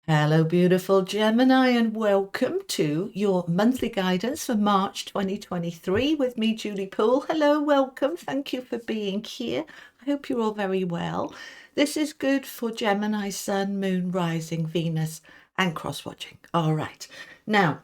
Hello, beautiful Gemini, and welcome to your monthly guidance for March 2023 with me, Julie Poole. Hello, welcome. Thank you for being here. I hope you're all very well. This is good for Gemini, Sun, Moon, Rising, Venus, and cross watching. All right. Now,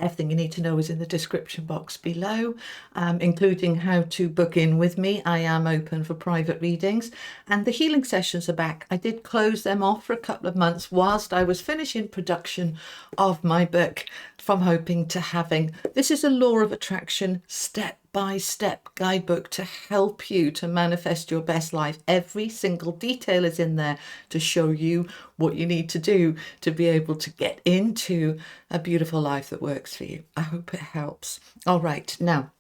everything you need to know is in the description box below, including how to book in with me. I am open for private readings, and the healing sessions are back. I did close them off for a couple of months whilst I was finishing production of my book, From Hoping to Having. This is a law of attraction step-by-step guidebook to help you to manifest your best life. Every single detail is in there to show you what you need to do to be able to get into a beautiful life that works for you. I hope it helps. All right, now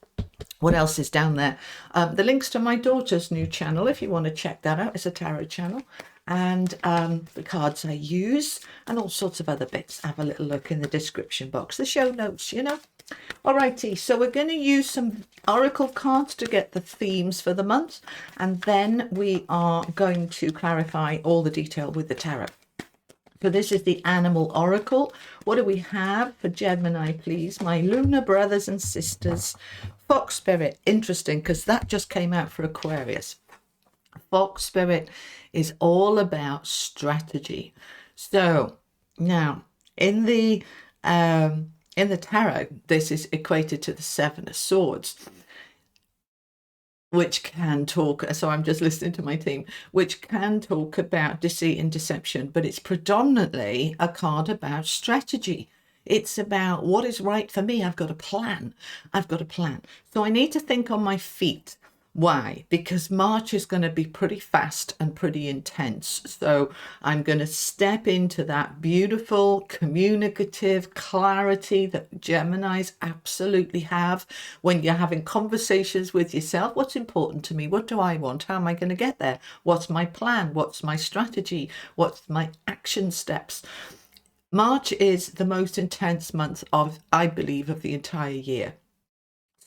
what else is down there? The links to my daughter's new channel, if you want to check that out. It's a tarot channel, and the cards I use, and all sorts of other bits. Have a little look in the description box, the show notes, you know. Alrighty, so we're going to use some oracle cards to get the themes for the month, and then we are going to clarify all the detail with the tarot. So this is the animal oracle. What do we have for Gemini, please? My lunar brothers and sisters. Fox spirit, interesting, because that just came out for Aquarius. Fox spirit is all about strategy. So now in the tarot, this is equated to the Seven of Swords, which can talk, so I'm just listening to my team, which can talk about deceit and deception, but it's predominantly a card about strategy. It's about what is right for me. I've got a plan. I've got a plan. So I need to think on my feet. Why? Because March is going to be pretty fast and pretty intense. So I'm going to step into that beautiful communicative clarity that Geminis absolutely have when you're having conversations with yourself. What's important to me? What do I want? How am I going to get there? What's my plan? What's my strategy? What's my action steps? March is the most intense month of, I believe, of the entire year.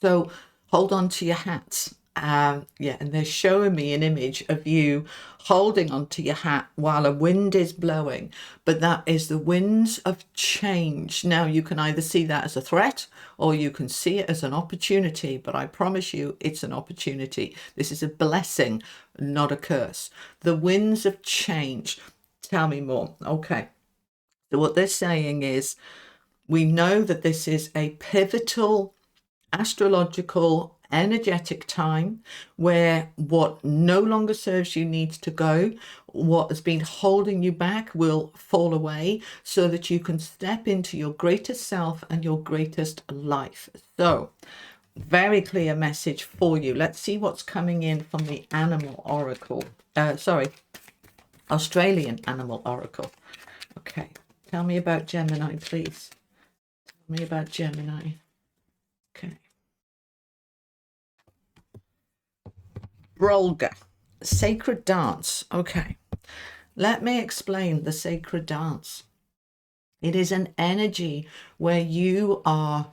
So hold on to your hats. And they're showing me an image of you holding onto your hat while a wind is blowing, but that is the winds of change. Now you can either see that as a threat or you can see it as an opportunity, but I promise you it's an opportunity. This is a blessing, not a curse. The winds of change. Tell me more. Okay, so what they're saying is, we know that this is a pivotal astrological energetic time where what no longer serves you needs to go. What has been holding you back will fall away so that you can step into your greatest self and your greatest life. So very clear message for you. Let's see what's coming in from the animal oracle. Australian animal oracle. Okay, tell me about Gemini, please. Tell me about Gemini. Okay. Brolga, sacred dance. Okay, let me explain the sacred dance. It is an energy where you are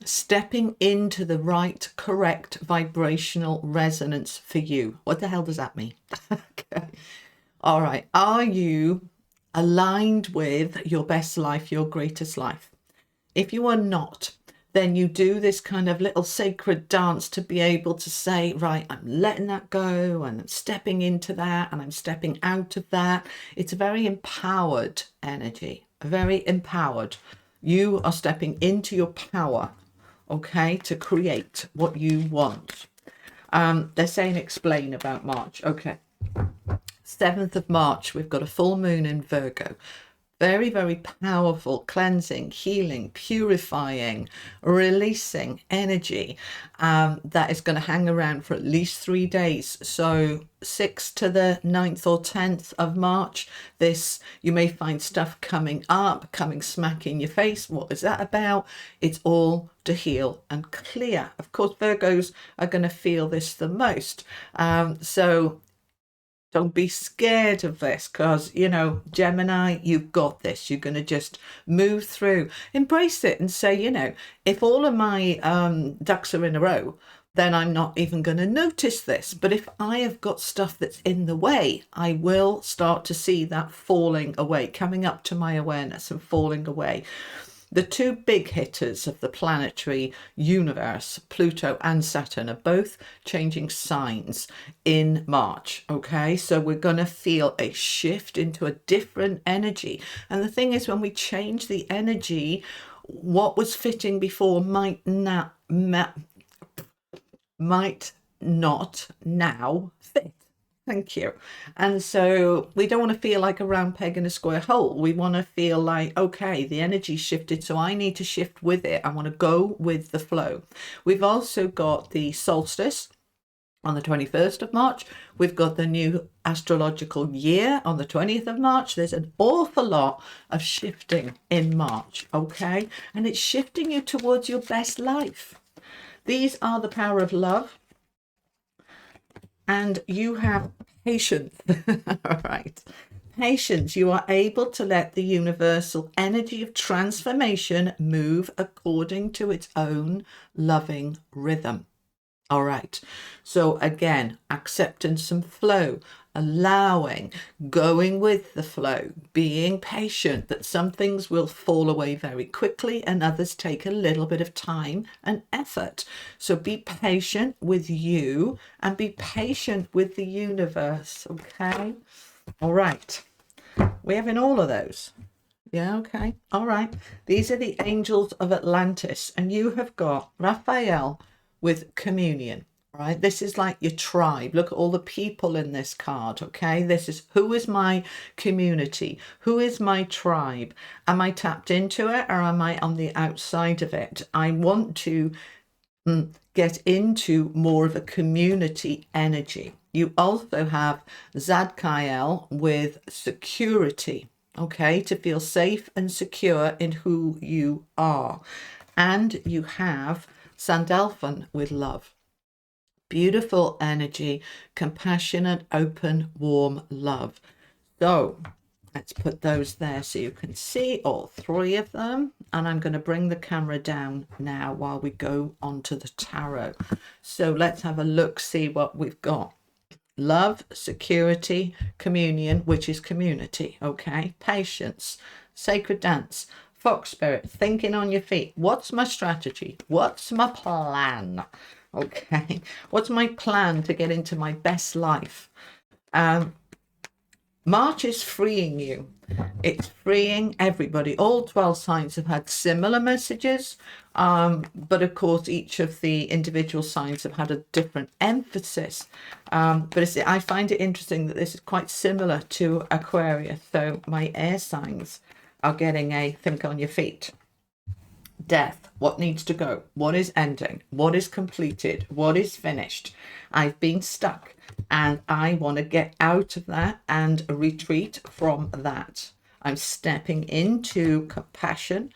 stepping into the right, correct vibrational resonance for you. What the hell does that mean? Okay. All right. Are you aligned with your best life, your greatest life? If you are not, then you do this kind of little sacred dance to be able to say, right, I'm letting that go and I'm stepping into that and I'm stepping out of that. It's a very empowered energy, very empowered. You are stepping into your power, okay, to create what you want. They're saying explain about March. Okay. 7th of March, we've got a full moon in Virgo. Very, very powerful, cleansing, healing, purifying, releasing energy that is going to hang around for at least 3 days. So 6th to the 9th or 10th of March, you may find stuff coming up, coming smack in your face. What is that about? It's all to heal and clear. Of course, Virgos are going to feel this the most. So don't be scared of this because, Gemini, you've got this. You're going to just move through, embrace it and say, if all of my ducks are in a row, then I'm not even going to notice this. But if I have got stuff that's in the way, I will start to see that falling away, coming up to my awareness and falling away. The two big hitters of the planetary universe, Pluto and Saturn, are both changing signs in March. Okay, so we're going to feel a shift into a different energy. And the thing is, when we change the energy, what was fitting before might not now fit. Thank you. And so we don't want to feel like a round peg in a square hole. We want to feel like, okay, the energy shifted, so I need to shift with it. I want to go with the flow. We've also got the solstice on the 21st of March. We've got the new astrological year on the 20th of March. There's an awful lot of shifting in March, okay? And it's shifting you towards your best life. These are the power of love. And you have patience. All right. Patience. You are able to let the universal energy of transformation move according to its own loving rhythm. All right. So again, acceptance and flow, allowing, going with the flow, being patient, that some things will fall away very quickly and others take a little bit of time and effort. So be patient with you and be patient with the universe. Okay. All right. We're having all of those. Yeah, okay. All right. These are the angels of Atlantis, and you have got Raphael with communion, right? This is like your tribe. Look at all the people in this card, okay? This is who is my community? Who is my tribe? Am I tapped into it or am I on the outside of it? I want to get into more of a community energy. You also have Zadkiel with security, okay, to feel safe and secure in who you are. And you have Sandalphon with love. Beautiful energy, compassionate, open, warm love. So let's put those there so you can see all three of them. And I'm going to bring the camera down now while we go on to the tarot. So let's have a look, see what we've got. Love, security, communion, which is community, okay? Patience, sacred dance, fox spirit, thinking on your feet. What's my strategy? What's my plan? Okay, what's my plan to get into my best life? March is freeing you. It's freeing everybody. All 12 signs have had similar messages, but of course each of the individual signs have had a different emphasis. But I find it interesting that this is quite similar to Aquarius. So my air signs are getting a think on your feet. Death, what needs to go, what is ending, what is completed, what is finished. I've been stuck and I want to get out of that and retreat from that. I'm stepping into compassion,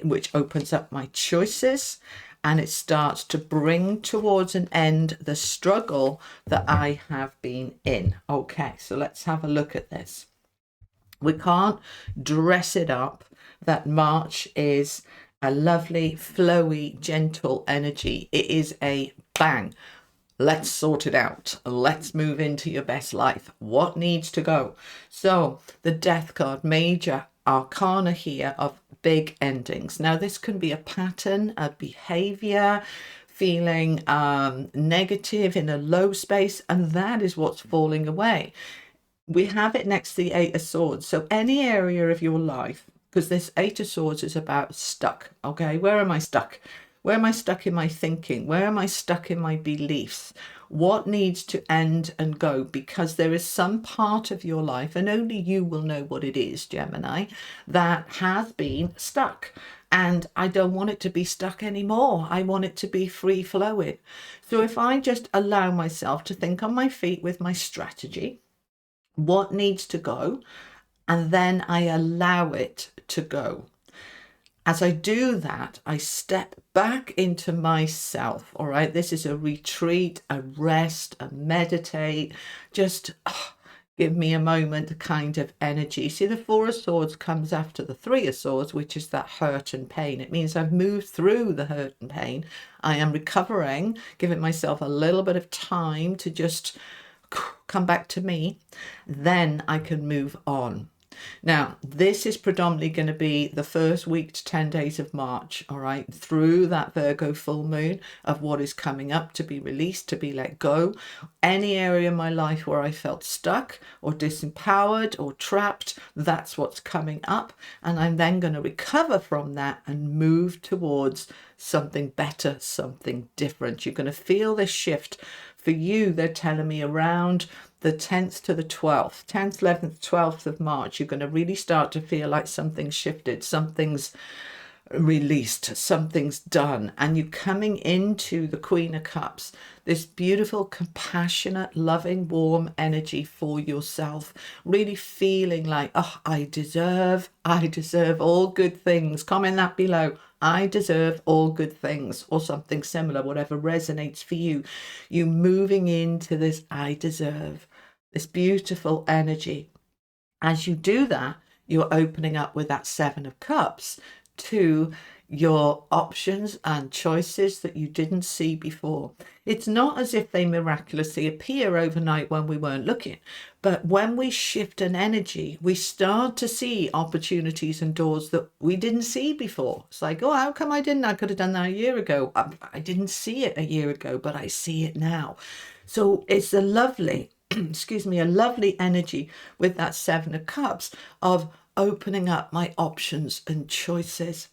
which opens up my choices, and it starts to bring towards an end the struggle that I have been in. Okay, so let's have a look at this. We can't dress it up that March is a lovely, flowy, gentle energy. It is a bang. Let's sort it out. Let's move into your best life. What needs to go? So the Death card, major arcana here of big endings. Now this can be a pattern, a behavior, feeling negative in a low space, and that is what's falling away. We have it next to the Eight of Swords. So any area of your life, because this Eight of Swords is about stuck. Okay, where am I stuck? Where am I stuck in my thinking? Where am I stuck in my beliefs? What needs to end and go? Because there is some part of your life, and only you will know what it is, Gemini, that has been stuck. And I don't want it to be stuck anymore. I want it to be free flowing. So if I just allow myself to think on my feet with my strategy, what needs to go, and then I allow it to go. As I do that, I step back into myself. All right, this is a retreat, a rest, a meditate, just Give me a moment kind of energy. See, the Four of Swords comes after the Three of Swords, which is that hurt and pain. It means I've moved through the hurt and pain. I am recovering, giving myself a little bit of time to just come back to me. Then I can move on. Now, this is predominantly going to be the first week to 10 days of March, all right, through that Virgo full moon of what is coming up to be released, to be let go. Any area in my life where I felt stuck or disempowered or trapped, that's what's coming up. And I'm then going to recover from that and move towards something better, something different. You're going to feel this shift. For you, they're telling me around the 10th to the 12th, 10th, 11th, 12th of March, you're going to really start to feel like something's shifted, something's released, something's done. And you're coming into the Queen of Cups, this beautiful, compassionate, loving, warm energy for yourself, really feeling like, oh, I deserve all good things. Comment that below. I deserve all good things, or something similar, whatever resonates for you. You moving into this I deserve, this beautiful energy. As you do that, you're opening up with that Seven of Cups to your options and choices that you didn't see before. It's not as if they miraculously appear overnight when we weren't looking, but when we shift an energy, we start to see opportunities and doors that we didn't see before. It's like, oh, how come I didn't? I could have done that a year ago. I didn't see it a year ago, but I see it now. So it's a lovely, excuse me, a lovely energy with that Seven of Cups of opening up my options and choices.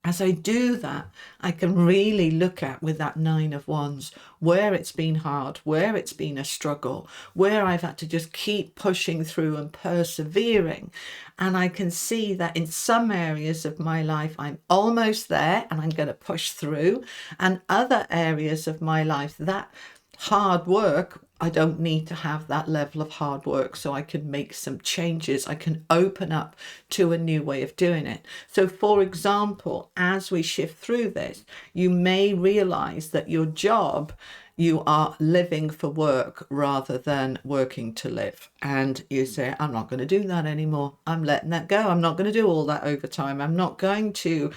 As I do that, I can really look at, with that Nine of Wands, where it's been hard, where it's been a struggle, where I've had to just keep pushing through and persevering. And I can see that in some areas of my life, I'm almost there and I'm going to push through. And other areas of my life, that hard work, I don't need to have that level of hard work, so I can make some changes. I can open up to a new way of doing it. So for example, as we shift through this, you may realize that your job, you are living for work rather than working to live. And you say, I'm not going to do that anymore. I'm letting that go. I'm not going to do all that overtime. I'm not going to,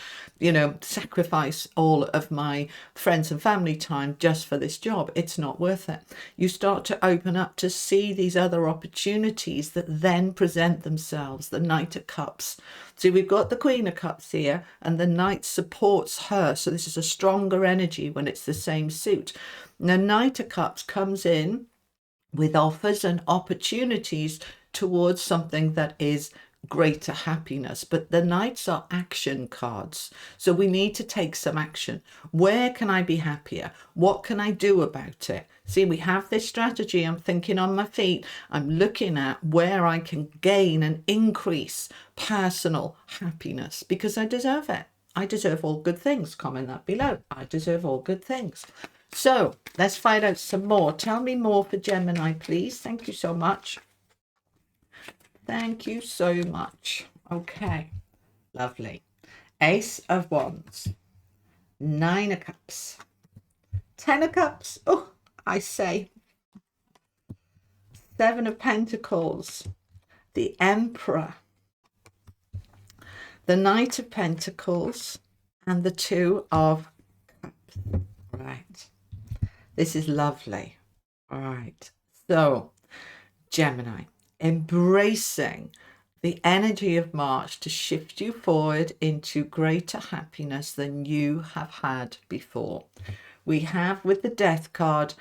sacrifice all of my friends and family time just for this job. It's not worth it. You start to open up to see these other opportunities that then present themselves. The Knight of Cups. So we've got the Queen of Cups here, and the Knight supports her. So this is a stronger energy when it's the same suit. The Knight of Cups comes in with offers and opportunities towards something that is greater happiness, but the Knights are action cards, so we need to take some action. Where can I be happier? What can I do about it? See, we have this strategy. I'm thinking on my feet. I'm looking at where I can gain and increase personal happiness, because I deserve it. I deserve all good things. Comment that below. I deserve all good things. So let's find out some more. Tell me more for Gemini, please. Thank you so much. Thank you so much. Okay, lovely. Ace of Wands, Nine of Cups, Ten of Cups. Oh, I say. Seven of Pentacles, the Emperor, the Knight of Pentacles, and the Two of Cups. Right. This is lovely. All right. So, Gemini, embracing the energy of March to shift you forward into greater happiness than you have had before. We have, with the Death card,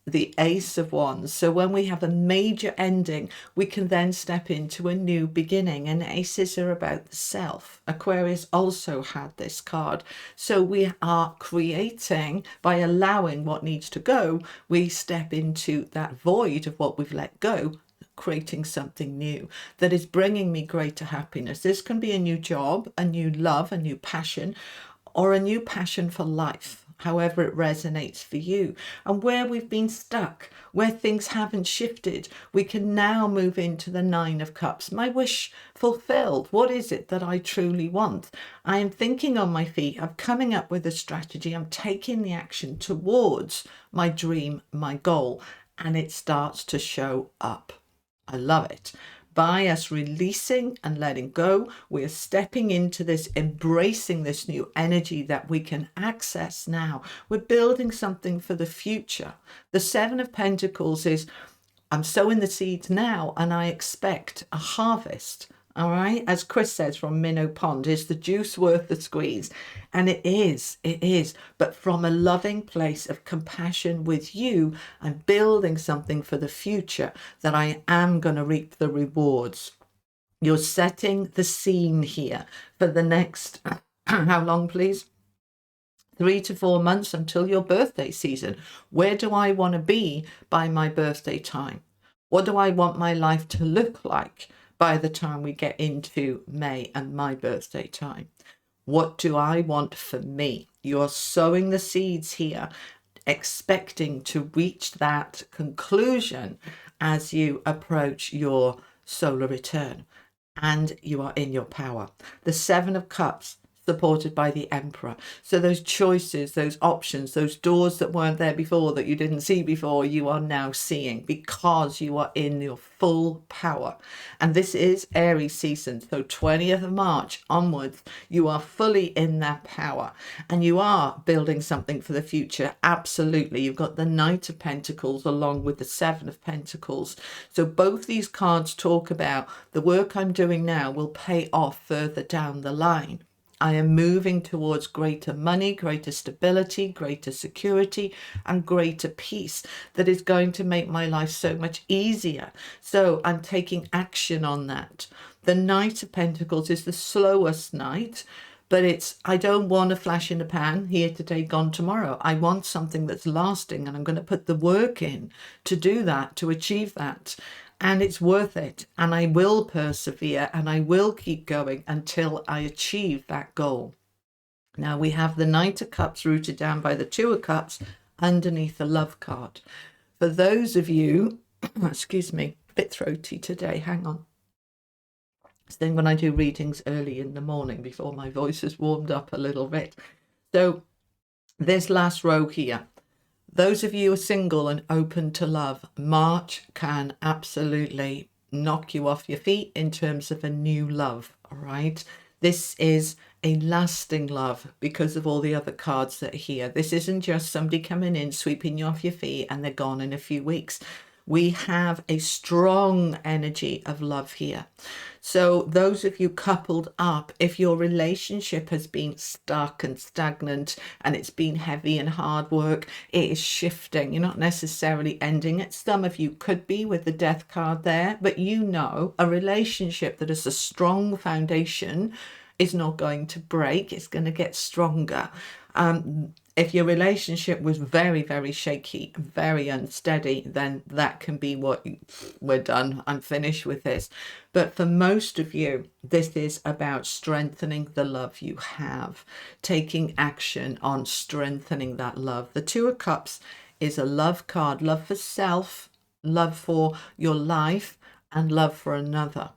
the Ace of Wands. So when we have a major ending, we can then step into a new beginning. And aces are about the self. Aquarius also had this card. So we are creating, by allowing what needs to go, we step into that void of what we've let go, creating something new that is bringing me greater happiness. This can be a new job, a new love, a new passion, or a new passion for life, however it resonates for you. And where we've been stuck, where things haven't shifted, we can now move into the Nine of Cups. My wish fulfilled. What is it that I truly want? I am thinking on my feet. I'm coming up with a strategy. I'm taking the action towards my dream, my goal, and it starts to show up. I love it. By us releasing and letting go, we are stepping into this, embracing this new energy that we can access now. We're building something for the future. The Seven of Pentacles is, I'm sowing the seeds now and I expect a harvest. All right. As Chris says from Minnow Pond, is the juice worth the squeeze? And it is. But from a loving place of compassion with you, I'm building something for the future that I am going to reap the rewards. You're setting the scene here for the next, how long, please? 3 to 4 months until your birthday season. Where do I want to be by my birthday time? What do I want my life to look like by the time we get into May and my birthday time? What do I want for me? You're sowing the seeds here, expecting to reach that conclusion as you approach your solar return. And you are in your power. The Seven of Cups, supported by the Emperor. So those choices, those options, those doors that weren't there before, that you didn't see before, you are now seeing because you are in your full power. And this is Aries season. So 20th of March onwards, you are fully in that power and you are building something for the future. Absolutely. You've got the Knight of Pentacles along with the Seven of Pentacles. So both these cards talk about the work I'm doing now will pay off further down the line. I am moving towards greater money, greater stability, greater security, and greater peace that is going to make my life so much easier. So I'm taking action on that. The Knight of Pentacles is the slowest knight, but it's, I don't want a flash in the pan, here today, gone tomorrow. I want something that's lasting, and I'm going to put the work in to do that, to achieve that. And it's worth it. And I will persevere and I will keep going until I achieve that goal. Now we have the Knight of Cups rooted down by the Two of Cups underneath the Love card. For those of you, excuse me, a bit throaty today, hang on. It's then when I do readings early in the morning before my voice has warmed up a little bit. So this last row here, those of you who are single and open to love, March can absolutely knock you off your feet in terms of a new love, all right? This is a lasting love because of all the other cards that are here. This isn't just somebody coming in, sweeping you off your feet, and they're gone in a few weeks. We have a strong energy of love here. So those of you coupled up, if your relationship has been stuck and stagnant and it's been heavy and hard work, it is shifting. You're not necessarily ending it. Some of you could be with the Death card there, but you know a relationship that is a strong foundation is not going to break. It's going to get stronger. If your relationship was very, very shaky, very unsteady, then that can be what we're done. I'm finished with this. But for most of you, this is about strengthening the love you have, taking action on strengthening that love. The Two of Cups is a love card, love for self, love for your life, and love for another.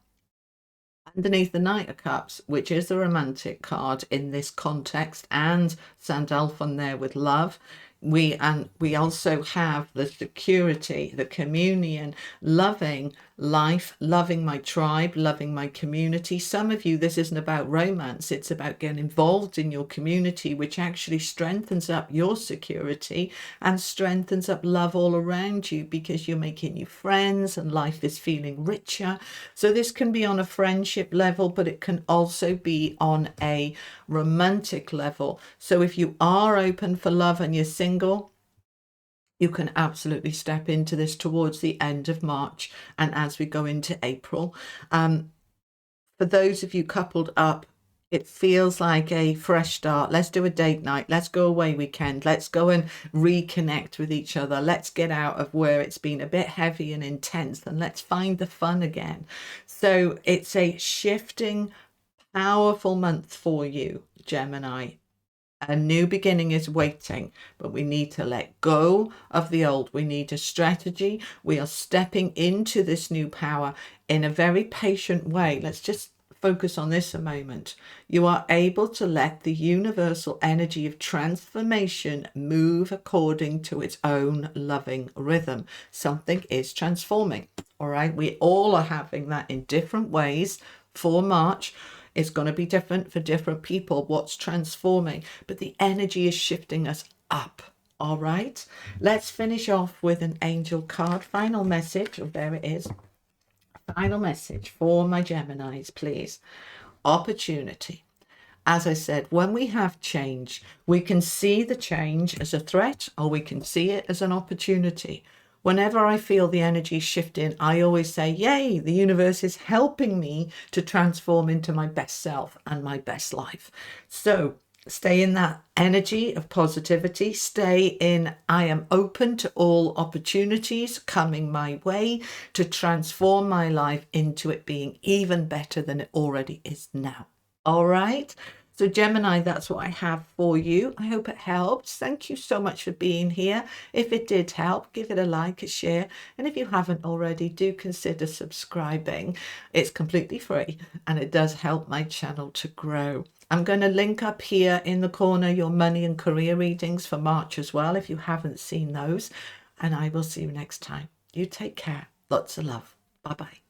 Underneath the Knight of Cups, which is the romantic card in this context, and Sandalphon there with love, we also have the security, the communion, loving life, loving my tribe, loving my community. Some of you, this isn't about romance, it's about getting involved in your community, which actually strengthens up your security and strengthens up love all around you because you're making new friends and life is feeling richer. So this can be on a friendship level, but it can also be on a romantic level. So if you are open for love and you're single, you can absolutely step into this towards the end of March and as we go into April. For those of you coupled up, it feels like a fresh start. Let's do a date night. Let's go away weekend. Let's go and reconnect with each other. Let's get out of where it's been a bit heavy and intense and let's find the fun again. So it's a shifting, powerful month for you, Gemini. A new beginning is waiting, but we need to let go of the old. We need a strategy. We are stepping into this new power in a very patient way. Let's just focus on this a moment. You are able to let the universal energy of transformation move according to its own loving rhythm. Something is transforming. All right. We all are having that in different ways for March. It's going to be different for different people, what's transforming, but the energy is shifting us up. All right. Let's finish off with an angel card. Final message. Oh, there it is. Final message for my Geminis, please. Opportunity. As I said, when we have change, we can see the change as a threat or we can see it as an opportunity. Whenever I feel the energy shifting, I always say, yay, the universe is helping me to transform into my best self and my best life. So stay in that energy of positivity. Stay in, I am open to all opportunities coming my way to transform my life into it being even better than it already is now. All right. So Gemini, that's what I have for you. I hope it helps. Thank you so much for being here. If it did help, give it a like, a share. And if you haven't already, do consider subscribing. It's completely free and it does help my channel to grow. I'm going to link up here in the corner your money and career readings for March as well, if you haven't seen those. And I will see you next time. You take care. Lots of love. Bye-bye.